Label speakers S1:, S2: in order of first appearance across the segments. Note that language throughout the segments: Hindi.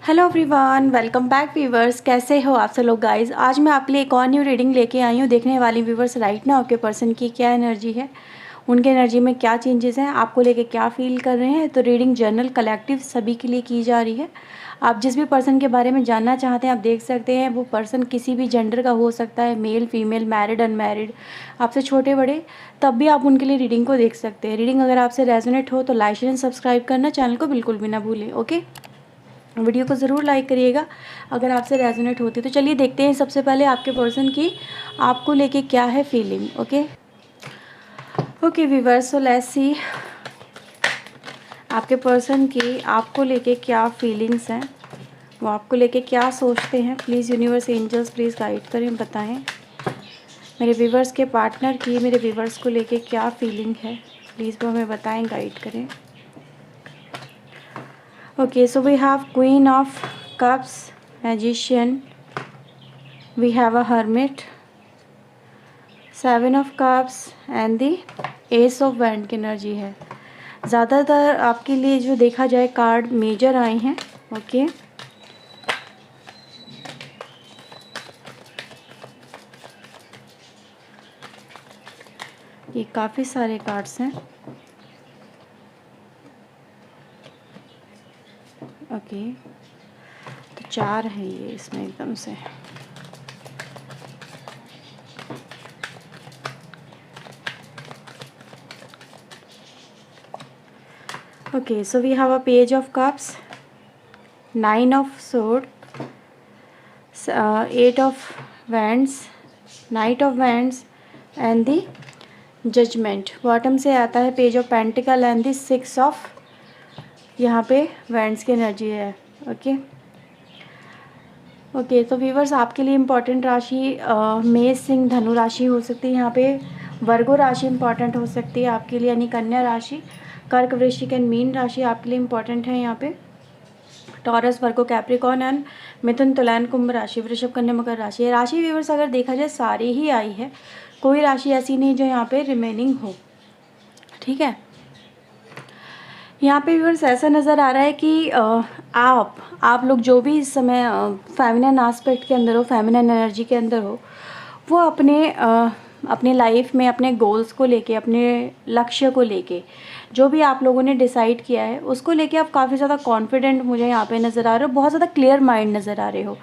S1: Hello everyone, welcome back viewers. कैसे हो आप सब लोग गाइस। आज मैं आपके लिए एक और न्यू रीडिंग लेके आई हूँ। देखने वाली व्यूवर्स, राइट ना आपके पर्सन की क्या एनर्जी है, उनके एनर्जी में क्या चेंजेस हैं, आपको लेके क्या फील कर रहे हैं। तो रीडिंग जनरल कलेक्टिव सभी के लिए की जा रही है। आप जिस भी पर्सन के बारे में जानना चाहते हैं आप देख सकते हैं। वो पर्सन किसी भी जेंडर का हो सकता है, मेल फीमेल, मैरिड अनमैरिड, आपसे छोटे बड़े, तब भी आप उनके लिए रीडिंग को देख सकते हैं। रीडिंग अगर आपसे रेजोनेट हो तो लाइक एंड सब्सक्राइब करना, चैनल को बिल्कुल भी ना भूलें। ओके, वीडियो को ज़रूर लाइक करिएगा अगर आपसे रेजोनेट होती है। तो चलिए देखते हैं सबसे पहले आपके पर्सन की आपको लेके क्या है feeling. Okay viewers, so let's see आपके पर्सन की आपको लेके क्या फीलिंग्स हैं, वो आपको लेके क्या सोचते हैं। Please universe angels please guide करें, बताएं मेरे व्यूअर्स के पार्टनर की मेरे व्यूअर्स को लेके क्या फीलिंग है। प्लीज़ वो हमें बताएं, गाइड करें। Okay, so we have Queen of Cups, Magician, we have a Hermit, Seven of Cups and the Ace of Wands की एनर्जी है। ज़्यादातर आपके लिए जो देखा जाए कार्ड मेजर आए हैं। ओके, ये काफ़ी सारे कार्ड्स हैं। ओके, तो 4 हैं ये इसमें एकदम से। Okay, so we have a Page of Cups, Nine of Swords, Eight of Wands, Knight of Wands and the Judgment। Bottom से आता है page of pentacle and the 6 of यहाँ पे वैंड्स की एनर्जी है। ओके, तो व्यूवर्स आपके लिए इम्पॉर्टेंट राशि मेष सिंह धनु राशि हो सकती है। यहाँ पे वर्गो राशि इम्पॉर्टेंट हो सकती है आपके लिए, यानी कन्या राशि, कर्क वृश्चिक एंड मीन राशि आपके लिए इम्पॉर्टेंट है। यहाँ पे टॉरस वर्गो कैप्रिकॉर्न एंड मिथुन तुलान कुंभ राशि, वृषभ कन्या मकर राशि। राशि व्यूवर्स अगर देखा जाए सारी ही आई है, कोई राशि ऐसी नहीं जो यहाँ पे रिमेनिंग हो। ठीक है, यहाँ पे व्यूअर्स ऐसा नज़र आ रहा है कि आप लोग जो भी इस समय फेमिनिन एस्पेक्ट के अंदर हो, फेमिनिन एनर्जी के अंदर हो, वो अपने लाइफ में अपने गोल्स को लेके, अपने लक्ष्य को लेके, जो भी आप लोगों ने डिसाइड किया है उसको लेके आप काफ़ी ज़्यादा कॉन्फिडेंट मुझे यहाँ पे नज़र आ रहे हो। बहुत ज़्यादा क्लियर माइंड नज़र आ रहे हो।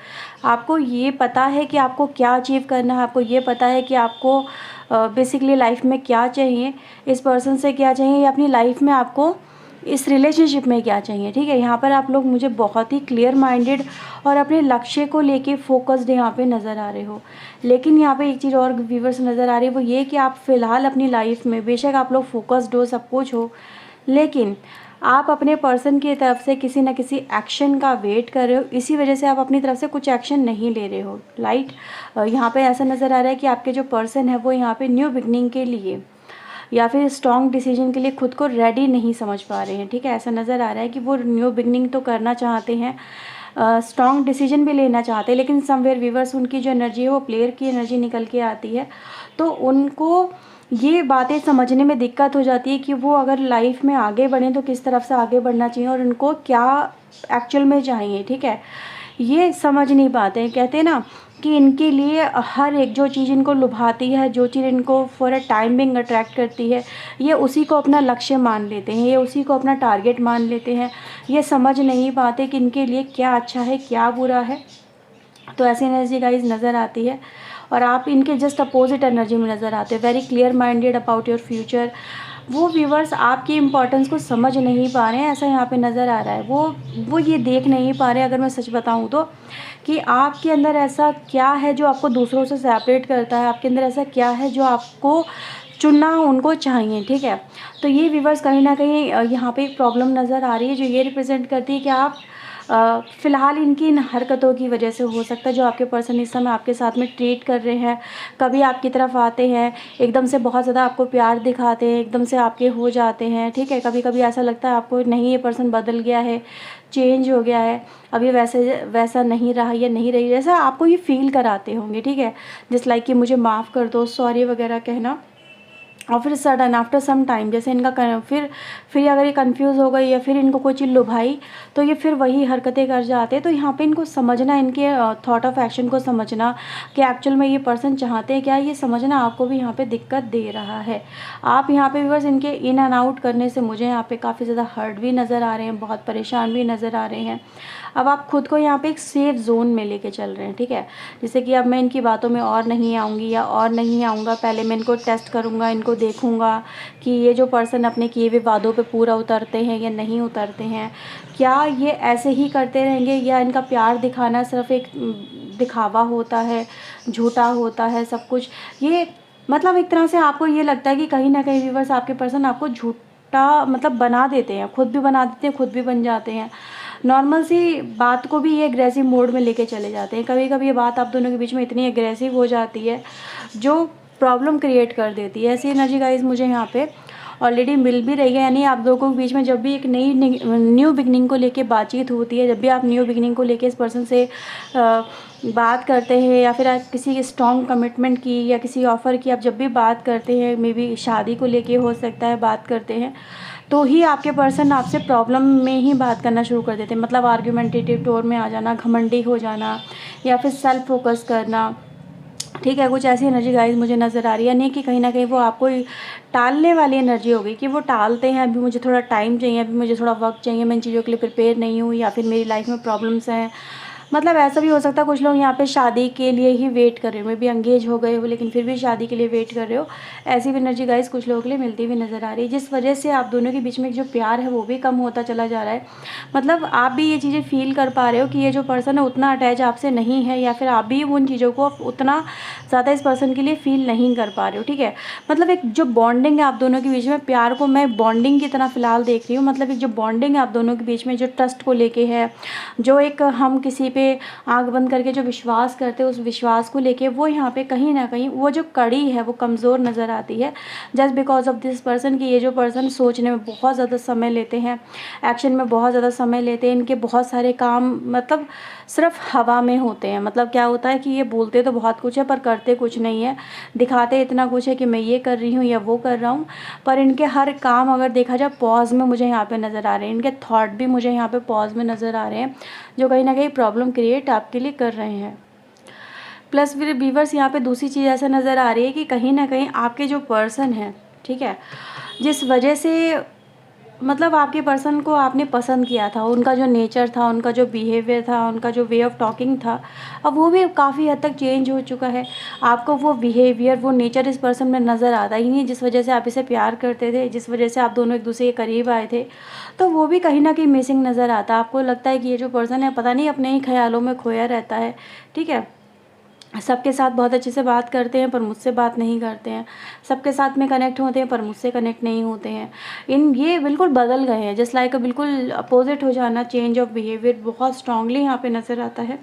S1: आपको ये पता है कि आपको क्या अचीव करना है, आपको ये पता है कि आपको बेसिकली लाइफ में क्या चाहिए, इस पर्सन से क्या चाहिए, या अपनी लाइफ में आपको इस रिलेशनशिप में क्या चाहिए। ठीक है, यहाँ पर आप लोग मुझे बहुत ही क्लियर माइंडेड और अपने लक्ष्य को लेके फोकस्ड यहाँ पे नज़र आ रहे हो। लेकिन यहाँ पे एक चीज़ और व्यूवर्स नज़र आ रही है, वो ये कि आप फ़िलहाल अपनी लाइफ में बेशक आप लोग फोकस्ड हो, सब कुछ हो, लेकिन आप अपने पर्सन की तरफ से किसी न किसी एक्शन का वेट कर रहे हो। इसी वजह से आप अपनी तरफ से कुछ एक्शन नहीं ले रहे हो। राइट, यहाँ पे ऐसा नज़र आ रहा है कि आपके जो पर्सन है वो यहाँ पे न्यू बिगनिंग के लिए या फिर स्ट्रॉन्ग डिसीजन के लिए खुद को रेडी नहीं समझ पा रहे हैं। ठीक है, ऐसा नज़र आ रहा है कि वो न्यू बिगनिंग तो करना चाहते हैं, स्ट्रॉन्ग डिसीजन भी लेना चाहते हैं, लेकिन समवेयर व्यूवर्स उनकी जो एनर्जी है वो प्लेयर की एनर्जी निकल के आती है। तो उनको ये बातें समझने में दिक्कत हो जाती है कि वो अगर लाइफ में आगे बढ़ें तो किस तरफ से आगे बढ़ना चाहिए और उनको क्या एक्चुअल में चाहिए। ठीक है, ये समझ नहीं पाते हैं। कहते हैं ना कि इनके लिए हर एक जो चीज़ इनको लुभाती है, जो चीज़ इनको for a time being attract करती है, ये उसी को अपना लक्ष्य मान लेते हैं, ये उसी को अपना टारगेट मान लेते हैं। ये समझ नहीं पाते कि इनके लिए क्या अच्छा है क्या बुरा है। तो ऐसी एनर्जी गाइज नज़र आती है और आप इनके जस्ट अपोजिट एनर्जी में नज़र आते हैं। Very clear minded about your future. वो व्यूवर्स आपकी इम्पोर्टेंस को समझ नहीं पा रहे हैं, ऐसा यहाँ पे नज़र आ रहा है। वो ये देख नहीं पा रहे हैं, अगर मैं सच बताऊँ तो, कि आपके अंदर ऐसा क्या है जो आपको दूसरों से सेपरेट करता है, आपके अंदर ऐसा क्या है जो आपको चुनना उनको चाहिए। ठीक है, तो ये व्यूवर्स कहीं ना कहीं यहाँ पे एक प्रॉब्लम नज़र आ रही है जो ये रिप्रेजेंट करती है कि आप फ़िलहाल इनकी इन हरकतों की वजह से हो सकता है जो आपके पर्सन इस समय आपके साथ में ट्रीट कर रहे हैं, कभी आपकी तरफ आते हैं, एकदम से बहुत ज़्यादा आपको प्यार दिखाते हैं, एकदम से आपके हो जाते हैं। ठीक है, कभी कभी ऐसा लगता है आपको नहीं ये पर्सन बदल गया है, चेंज हो गया है, अभी वैसा नहीं रहा या नहीं रही, जैसा आपको ये फील कराते होंगे। ठीक है, जस्ट लाइक कि मुझे माफ़ कर दो, सॉरी वगैरह कहना, और फिर सडन आफ्टर सम टाइम जैसे इनका फिर अगर ये कंफ्यूज हो गई या फिर इनको कोई चीज़ लुभाई तो ये फिर वही हरकतें कर जाते हैं। तो यहाँ पे इनको समझना, इनके थॉट ऑफ एक्शन को समझना कि एक्चुअल में ये पर्सन चाहते हैं क्या, ये समझना आपको भी यहाँ पे दिक्कत दे रहा है। आप यहाँ पे व्यूअर्स इनके इन एंड आउट करने से मुझे यहाँ पे काफ़ी ज़्यादा हर्ट भी नज़र आ रहे हैं, बहुत परेशान भी नज़र आ रहे हैं। अब आप खुद को यहाँ पे एक सेफ जोन में लेके चल रहे हैं, ठीक है। जैसे कि अब मैं इनकी बातों में और नहीं आऊँगी या और नहीं आऊँगा, पहले मैं इनको टेस्ट करूँगा, इनको देखूँगा कि ये जो पर्सन अपने किए हुए वादों पे पूरा उतरते हैं या नहीं उतरते हैं, क्या ये ऐसे ही करते रहेंगे या इनका प्यार दिखाना सिर्फ एक दिखावा होता है, झूठा होता है सब कुछ। ये मतलब एक तरह से आपको ये लगता है कि कहीं ना कहीं व्यूअर्स आपके पर्सन आपको झूठा मतलब बना देते हैं, खुद भी बना देते हैं, खुद भी बन जाते हैं। नॉर्मल सी बात को भी ये एग्रेसिव मोड में लेके चले जाते हैं। कभी कभी ये बात आप दोनों के बीच में इतनी एग्रेसिव हो जाती है जो प्रॉब्लम क्रिएट कर देती है। ऐसी एनर्जी गाइस मुझे यहाँ पे ऑलरेडी मिल भी रही है। यानी आप लोगों के बीच में जब भी एक नई न्यू बिगनिंग को लेके बातचीत होती है, जब भी आप न्यू बिगनिंग को लेके इस पर्सन से बात करते हैं या फिर आप किसी स्ट्रॉन्ग कमिटमेंट की या किसी ऑफ़र की आप जब भी बात करते हैं, मे बी शादी को लेके हो सकता है बात करते हैं, तो ही आपके पर्सन आपसे प्रॉब्लम में ही बात करना शुरू कर देते हैं। मतलब आर्ग्यूमेंटेटिव टोन में आ जाना, घमंडी हो जाना या फिर सेल्फ फोकस करना, ठीक है। कुछ ऐसी एनर्जी गाइस मुझे नज़र आ रही है। नहीं कि कहीं ना कहीं वो आपको टालने वाली एनर्जी हो गई कि वो टालते हैं, अभी मुझे थोड़ा टाइम चाहिए, अभी मुझे थोड़ा वक्त चाहिए, मैं इन चीज़ों के लिए प्रिपेयर नहीं हूँ, या फिर मेरी लाइफ में प्रॉब्लम्स हैं। मतलब ऐसा भी हो सकता है कुछ लोग यहाँ पे शादी के लिए ही वेट कर रहे हो, मे बी एंगेज हो गए हो लेकिन फिर भी शादी के लिए वेट कर रहे हो। ऐसी भी एनर्जी गाइस कुछ लोगों के लिए मिलती हुई नज़र आ रही है, जिस वजह से आप दोनों के बीच में जो प्यार है वो भी कम होता चला जा रहा है। मतलब आप भी ये चीज़ें फील कर पा रहे हो कि ये जो पर्सन है उतना अटैच आपसे नहीं है, या फिर आप भी उन चीज़ों को उतना ज़्यादा इस पर्सन के लिए फील नहीं कर पा रहे हो, ठीक है। मतलब एक जो बॉन्डिंग है आप दोनों के बीच में, प्यार को मैं बॉन्डिंग की तरह फ़िलहाल देख रही हूँ। मतलब एक जो बॉन्डिंग है आप दोनों के बीच में, जो ट्रस्ट को लेके है, जो एक हम किसी पे आँख बंद करके जो विश्वास करते हैं उस विश्वास को लेके, वो यहाँ पे कहीं ना कहीं वो जो कड़ी है वो कमज़ोर नज़र आती है, just because of this person. कि ये जो पर्सन सोचने में बहुत ज़्यादा समय लेते हैं, एक्शन में बहुत ज़्यादा समय लेते हैं, इनके बहुत सारे काम मतलब सिर्फ हवा में होते हैं। मतलब क्या होता है कि ये बोलते तो बहुत कुछ है पर करते कुछ नहीं है, दिखाते इतना कुछ है कि मैं ये कर रही हूँ या वो कर रहा हूँ, पर इनके हर काम अगर देखा जाए पॉज में मुझे यहाँ पे नज़र आ रहे हैं। इनके थॉट भी मुझे यहाँ पे पॉज में नज़र आ रहे हैं, जो कहीं ना कहीं प्रॉब्लम क्रिएट आपके लिए कर रहे हैं। प्लस फिर व्यूअर्स यहाँ पे दूसरी चीज़ ऐसा नज़र आ रही है कि कहीं ना कहीं आपके जो पर्सन है, ठीक है, जिस वजह से मतलब आपके पर्सन को आपने पसंद किया था, उनका जो नेचर था, उनका जो बिहेवियर था, उनका जो वे ऑफ टॉकिंग था, अब वो भी काफ़ी हद तक चेंज हो चुका है। आपको वो बिहेवियर, वो नेचर इस पर्सन में नज़र आता ही नहीं, जिस वजह से आप इसे प्यार करते थे, जिस वजह से आप दोनों एक दूसरे के करीब आए थे, तो वो भी कहीं ना कहीं मिसिंग नज़र आता है। आपको लगता है कि ये जो पर्सन है पता नहीं अपने ही ख्यालों में खोया रहता है, ठीक है। सबके साथ बहुत अच्छे से बात करते हैं पर मुझसे बात नहीं करते हैं, सबके साथ में कनेक्ट होते हैं पर मुझसे कनेक्ट नहीं होते हैं। ये बिल्कुल बदल गए हैं, जस्ट लाइक बिल्कुल अपोजिट हो जाना, चेंज ऑफ बिहेवियर बहुत स्ट्रांगली यहाँ पे नज़र आता है,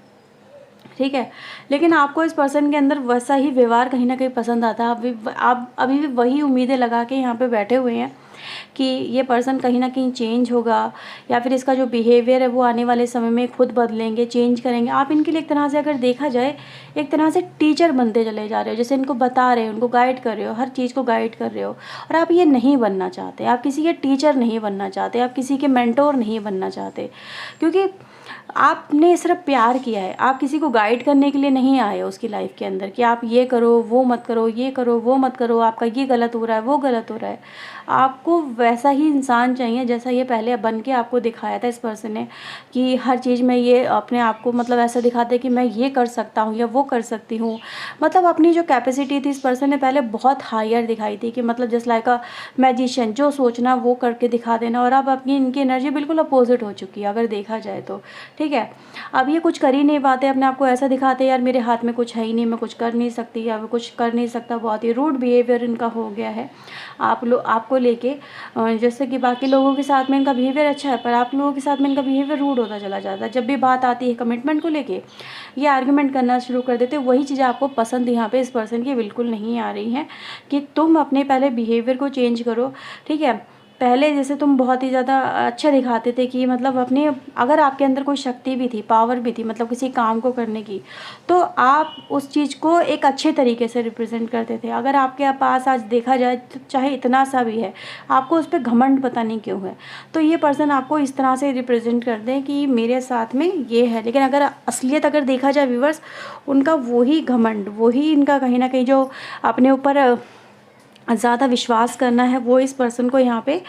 S1: ठीक है। लेकिन आपको इस पर्सन के अंदर वैसा ही व्यवहार कहीं ना कहीं पसंद आता है। आप अभी भी वही उम्मीदें लगा के यहाँ पे बैठे हुए हैं कि ये पर्सन कहीं ना कहीं चेंज होगा, या फिर इसका जो बिहेवियर है वो आने वाले समय में खुद बदलेंगे, चेंज करेंगे। आप इनके लिए एक तरह से अगर देखा जाए एक तरह से टीचर बनते चले जा रहे हो, जैसे इनको बता रहे हो, उनको गाइड कर रहे हो, हर चीज़ को गाइड कर रहे हो। और आप ये नहीं बनना चाहते, आप किसी के टीचर नहीं बनना चाहते, आप किसी के मेंटोर नहीं बनना चाहते, क्योंकि आपने सिर्फ प्यार किया है। आप किसी को गाइड करने के लिए नहीं आए हो उसकी लाइफ के अंदर कि आप ये करो वो मत करो, ये करो वो मत करो, आपका ये गलत हो रहा है वो गलत हो रहा है। आपको वैसा ही इंसान चाहिए जैसा ये पहले बन के आपको दिखाया था इस पर्सन ने, कि हर चीज़ में ये अपने आप को मतलब ऐसा दिखाते हैं कि मैं ये कर सकता हूँ या वो कर सकती हूँ। मतलब अपनी जो कैपेसिटी थी इस पर्सन ने पहले बहुत हायर दिखाई थी, कि मतलब जस्ट लाइक अ मैजिशियन, जो सोचना वो करके दिखा देना। और अब अपनी इनकी एनर्जी बिल्कुल अपोजिट हो चुकी है अगर देखा जाए तो, ठीक है। अब ये कुछ कर ही नहीं पाते, अपने आप को ऐसा दिखाते हैं यार मेरे हाथ में कुछ है ही नहीं, मैं कुछ कर नहीं सकती या मैं कुछ कर नहीं सकता। बहुत ही रूड बिहेवियर इनका हो गया है आपको लेके। जैसे कि बाकी लोगों के साथ में इनका बिहेवियर अच्छा है, पर आप लोगों के साथ में इनका बिहेवियर रूड होता चला जाता है। जब भी बात आती है कमिटमेंट को लेके ये आर्ग्यूमेंट करना शुरू कर देते हैं। वही चीज़ें आपको पसंद यहाँ पे इस पर्सन की बिल्कुल नहीं आ रही हैं कि तुम अपने पहले बिहेवियर को चेंज करो, ठीक है। पहले जैसे तुम बहुत ही ज़्यादा अच्छा दिखाते थे कि मतलब अपने, अगर आपके अंदर कोई शक्ति भी थी, पावर भी थी, मतलब किसी काम को करने की, तो आप उस चीज़ को एक अच्छे तरीके से रिप्रेजेंट करते थे। अगर आपके पास आज देखा जाए तो चाहे इतना सा भी है, आपको उस पर घमंड पता नहीं क्यों है। तो ये पर्सन आपको इस तरह से रिप्रेजेंट करते हैं कि मेरे साथ में ये है, लेकिन अगर असलियत अगर देखा जाए व्यूअर्स, उनका वही घमंड, वही इनका कहीं ना कहीं जो अपने ऊपर ज़्यादा विश्वास करना है, वो इस पर्सन को यहाँ पे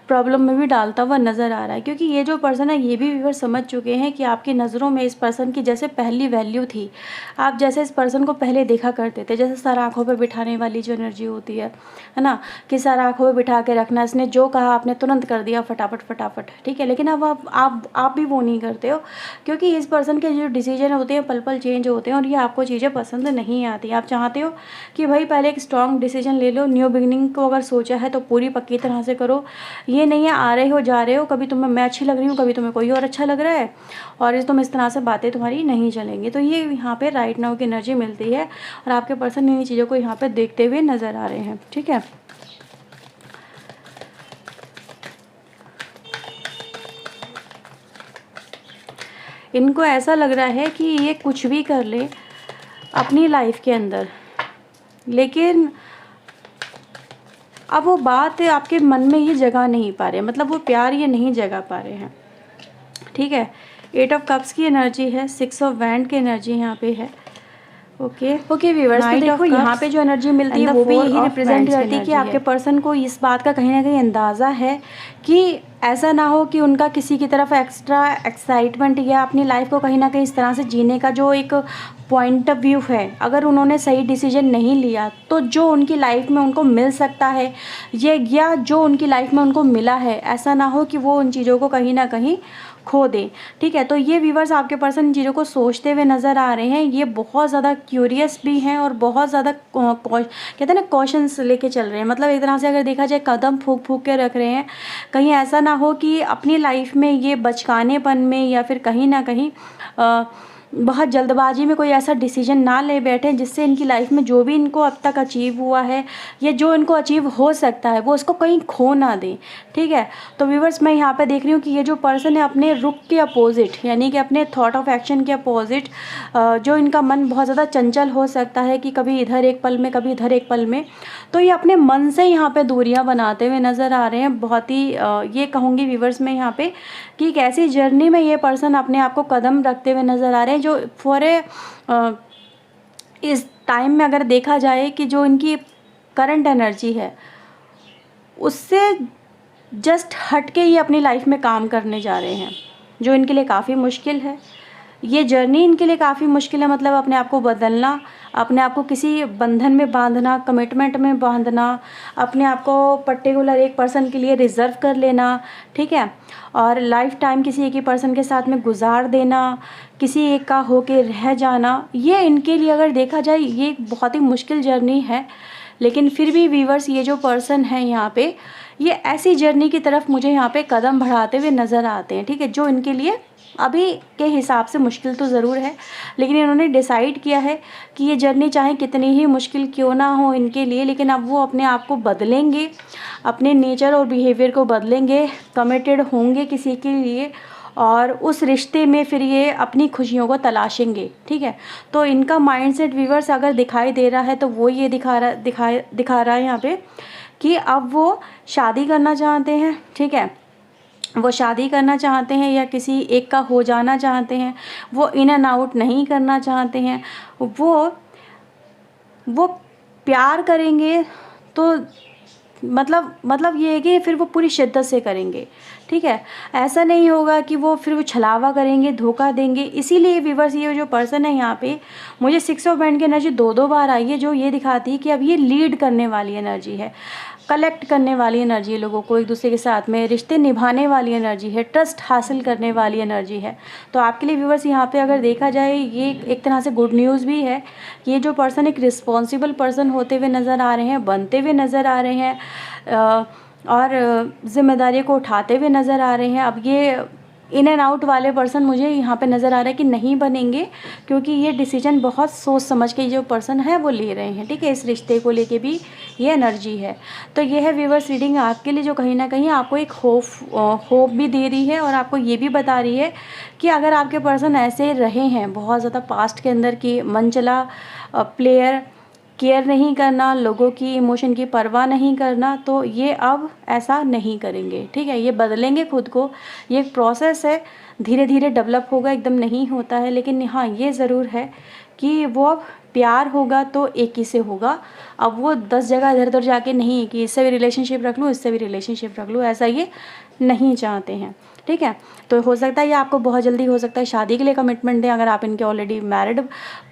S1: प्रॉब्लम में भी डालता हुआ नज़र आ रहा है। क्योंकि ये जो पर्सन है ये भी व्यूअर समझ चुके हैं कि आपकी नज़रों में इस पर्सन की जैसे पहली वैल्यू थी, आप जैसे इस पर्सन को पहले देखा करते थे, जैसे सर आँखों पे बिठाने वाली जो एनर्जी होती है ना, कि सर आँखों पे बिठा के रखना, इसने जो कहा आपने तुरंत कर दिया फटाफट फटाफट, ठीक है। लेकिन अब आप भी वो नहीं करते हो, क्योंकि इस पर्सन के जो डिसीजन होते हैं पल पल चेंज होते हैं और ये आपको चीज़ें पसंद नहीं आती। आप चाहते हो कि भाई पहले एक स्ट्रॉन्ग डिसीजन ले लो, न्यू बिगिनिंग को अगर सोचा है तो पूरी पक्की तरह से करो। ये नहीं है आ रहे हो जा रहे हो, कभी तुम्हें मैं अच्छी लग रही हूँ, कभी तुम्हें कोई और अच्छा लग रहा है, और तुम इस तरह से बातें तुम्हारी नहीं चलेंगी। तो ये यहाँ पे राइट नाउ की एनर्जी मिलती है और आपके पर्सन इन चीज़ों को यहाँ पे देखते हुए नज़र आ रहे हैं, ठीक है। इनको ऐसा लग रहा है कि ये कुछ भी कर ले अपनी लाइफ के अंदर, लेकिन अब वो बात आपके मन में ये जगा नहीं पा रहे, मतलब वो प्यार ये नहीं जगा पा रहे हैं, ठीक है। 8 ऑफ कप्स की एनर्जी है, 6 ऑफ वैंड की एनर्जी यहाँ पे है। ओके व्यूअर्स, तो देखो यहाँ पे जो एनर्जी मिलती है वो भी यही रिप्रेजेंट करती है कि आपके पर्सन को इस बात का कहीं ना कहीं अंदाज़ा है कि ऐसा ना हो कि उनका किसी की तरफ एक्स्ट्रा एक्साइटमेंट या अपनी लाइफ को कहीं ना कहीं इस तरह से जीने का जो एक पॉइंट ऑफ व्यू है, अगर उन्होंने सही डिसीजन नहीं लिया तो जो उनकी लाइफ में उनको मिल सकता है ये, या जो उनकी लाइफ में उनको मिला है, ऐसा ना हो कि वो उन चीज़ों को कहीं ना कहीं खो दें, ठीक है। तो ये व्यूवर्स आपके पर्सन इन चीज़ों को सोचते हुए नज़र आ रहे हैं। ये बहुत ज़्यादा क्यूरियस भी हैं और बहुत ज़्यादा कहते हैं ना कॉशंस लेके चल रहे हैं, मतलब एक तरह से अगर देखा जाए कदम फूंक फूंक के रख रहे हैं, कहीं ऐसा ना हो कि अपनी लाइफ में ये बचकानेपन में या फिर कहीं ना कहीं बहुत जल्दबाजी में कोई ऐसा डिसीजन ना ले बैठे जिससे इनकी लाइफ में जो भी इनको अब तक अचीव हुआ है या जो इनको अचीव हो सकता है वो उसको कहीं खो ना दें, ठीक है। तो व्यूवर्स मैं यहाँ पे देख रही हूँ कि ये जो पर्सन है अपने रुख के अपोजिट, यानी कि अपने थॉट ऑफ एक्शन के अपोजिट, जो इनका मन बहुत ज़्यादा चंचल हो सकता है कि कभी इधर एक पल में कभी इधर एक पल में, तो ये अपने मन से यहाँ पे दूरियाँ बनाते हुए नज़र आ रहे हैं। बहुत ही ये कहूँगी व्यूवर्स में यहाँ पे कि एक ऐसी जर्नी में ये पर्सन अपने आप को कदम रखते हुए नज़र आ रहे हैं जो फॉर इस टाइम में अगर देखा जाए कि जो इनकी करंट एनर्जी है उससे जस्ट हट के ये अपनी लाइफ में काम करने जा रहे हैं, जो इनके लिए काफ़ी मुश्किल है। ये जर्नी इनके लिए काफ़ी मुश्किल है, मतलब अपने आप को बदलना, अपने आप को किसी बंधन में बांधना, कमिटमेंट में बांधना, अपने आप को पर्टिकुलर एक पर्सन के लिए रिज़र्व कर लेना, ठीक है, और लाइफ टाइम किसी एक ही पर्सन के साथ में गुजार देना, किसी एक का होके रह जाना, ये इनके लिए अगर देखा जाए ये बहुत ही मुश्किल जर्नी है। लेकिन फिर भी व्यूवर्स ये जो पर्सन है यहाँ पे, ये ऐसी जर्नी की तरफ मुझे यहाँ पे कदम बढ़ाते हुए नज़र आते हैं, ठीक है, जो इनके लिए अभी के हिसाब से मुश्किल तो ज़रूर है, लेकिन इन्होंने डिसाइड किया है कि ये जर्नी चाहे कितनी ही मुश्किल क्यों ना हो इनके लिए, लेकिन अब वो अपने आप को बदलेंगे, अपने नेचर और बिहेवियर को बदलेंगे, कमिटेड होंगे किसी के लिए, और उस रिश्ते में फिर ये अपनी खुशियों को तलाशेंगे, ठीक है। तो इनका माइंडसेट व्यूवर्स अगर दिखाई दे रहा है तो वो ये दिखा रहा है यहाँ पे कि अब वो शादी करना चाहते हैं, ठीक है, वो शादी करना चाहते हैं या किसी एक का हो जाना चाहते हैं, वो इन एंड आउट नहीं करना चाहते हैं, वो प्यार करेंगे तो मतलब ये है कि फिर वो पूरी शिद्दत से करेंगे, ठीक है। ऐसा नहीं होगा कि वो फिर वो छलावा करेंगे, धोखा देंगे। इसीलिए व्यूअर्स ये जो पर्सन है यहाँ पे मुझे 6 ऑफ वैंड की एनर्जी दो बार आई है, जो ये दिखाती है कि अब ये लीड करने वाली एनर्जी है, कलेक्ट करने वाली एनर्जी है, लोगों को एक दूसरे के साथ में रिश्ते निभाने वाली एनर्जी है, ट्रस्ट हासिल करने वाली एनर्जी है। तो आपके लिए व्यूअर्स यहाँ पे अगर देखा जाए ये एक तरह से गुड न्यूज़ भी है। ये जो पर्सन एक रिस्पॉन्सिबल पर्सन होते हुए नज़र आ रहे हैं, बनते हुए नज़र आ रहे हैं और जिम्मेदारी को उठाते हुए नज़र आ रहे हैं। अब ये इन एंड आउट वाले पर्सन मुझे यहाँ पे नज़र आ रहा है कि नहीं बनेंगे, क्योंकि ये डिसीजन बहुत सोच समझ के जो पर्सन है वो ले रहे हैं, ठीक है। इस रिश्ते को लेके भी ये एनर्जी है। तो ये है व्यूअर्स रीडिंग आपके लिए, जो कहीं ना कहीं आपको एक होप भी दे रही है और आपको ये भी बता रही है कि अगर आपके पर्सन ऐसे रहे हैं बहुत ज़्यादा पास्ट के अंदर की मनचला प्लेयर, केयर नहीं करना, लोगों की इमोशन की परवाह नहीं करना, तो ये अब ऐसा नहीं करेंगे, ठीक है। ये बदलेंगे खुद को, ये एक प्रोसेस है, धीरे धीरे डेवलप होगा, एकदम नहीं होता है। लेकिन हाँ ये ज़रूर है कि वो अब प्यार होगा तो एक ही से होगा। अब वो 10 जगह इधर उधर जाके नहीं कि इससे भी रिलेशनशिप रख लूँ, इससे भी रिलेशनशिप रख लूँ, ऐसा ये नहीं चाहते हैं, ठीक है। तो हो सकता है ये आपको बहुत जल्दी हो सकता है शादी के लिए कमिटमेंट दें। अगर आप इनके ऑलरेडी मैरिड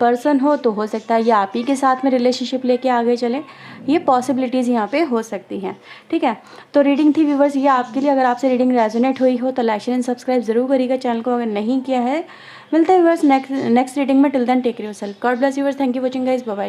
S1: पर्सन हो तो हो सकता है ये आप ही के साथ में रिलेशनशिप लेके आगे चलें, ये पॉसिबिलिटीज़ यहाँ पे हो सकती हैं, ठीक है। तो रीडिंग थी व्यूवर्स ये आपके लिए। अगर आपसे रीडिंग रेजोनेट हुई हो तो लाइक शेयर एंड सब्सक्राइब जरूर करिएगा चैनल को अगर नहीं किया है। मिलते हैं व्यूवर्स नेक्स्ट रीडिंग में। Till then take care yourself, God bless viewers, thank you watching guys, bye bye.